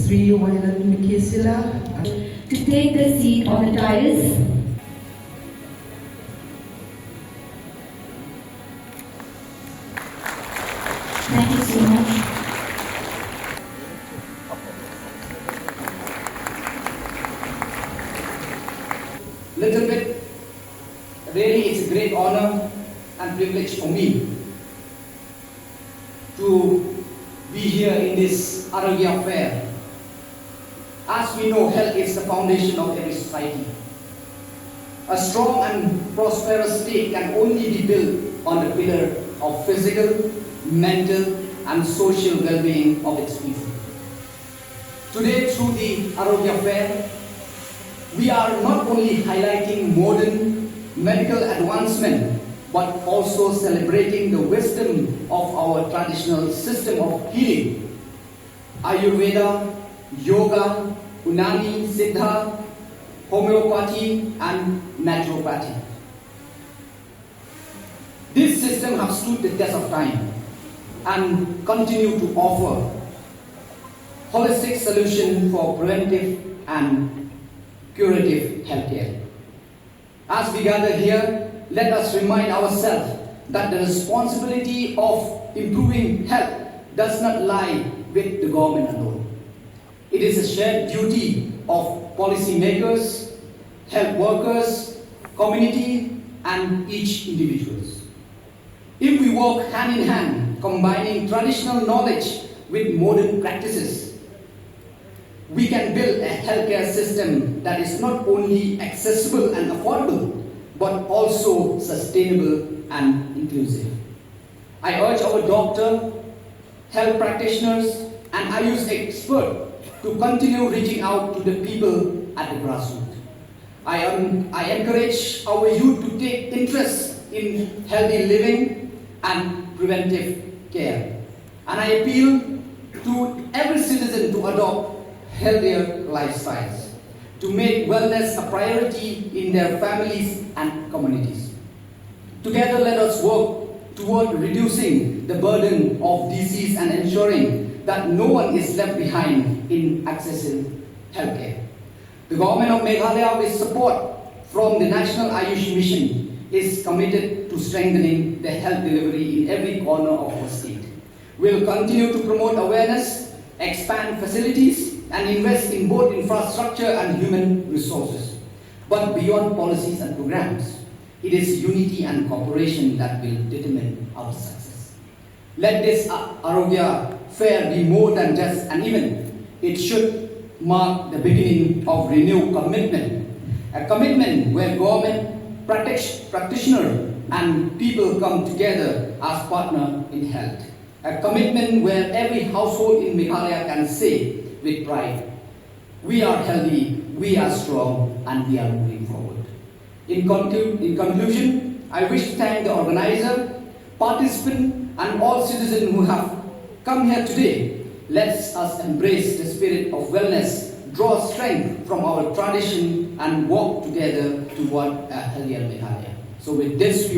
Sri Mikisila to take the seat on the dais. Thank you so much. Little bit, really it's a great honor and privilege for me to be here in this Arogya fair. As we know, health is the foundation of every society. A strong and prosperous state can only be built on the pillar of physical, mental and social well-being of its people. Today, through the Arogya fair, we are not only highlighting modern medical advancement, but also celebrating the wisdom of our traditional system of healing. Ayurveda, yoga, Unani, Siddha, homeopathy and naturopathy. This system has stood the test of time and continue to offer holistic solution for preventive and curative healthcare. As we gather here, let us remind ourselves that the responsibility of improving health does not lie with the government alone. It is a shared duty of policymakers, health workers, community, and each individual. If we work hand in hand, combining traditional knowledge with modern practices, we can build a healthcare system that is not only accessible and affordable, but also sustainable and inclusive. I urge our doctor, health practitioners, and Ayush experts to continue reaching out to the people at the grassroots. I encourage our youth to take interest in healthy living and preventive care. And I appeal to every citizen to adopt healthier lifestyles, to make wellness a priority in their families and communities. Together, let us work toward reducing the burden of disease and ensuring that no one is left behind in accessing healthcare. The government of Meghalaya, with support from the National Ayush Mission, is committed to strengthening the health delivery in every corner of our state. We will continue to promote awareness, expand facilities, and invest in both infrastructure and human resources. But beyond policies and programs, it is unity and cooperation that will determine our success. Let this Arogya fair be more than just an event. It should mark the beginning of renewed commitment. A commitment where government, practitioner and people come together as partners in health. A commitment where every household in Meghalaya can say with pride, we are healthy, we are strong, and we are moving forward. In conclusion, I wish to thank the organizer, participant, and all citizens who have come here today. Let us embrace the spirit of wellness, draw strength from our tradition, and walk together toward a healthier Meghalaya. So with this,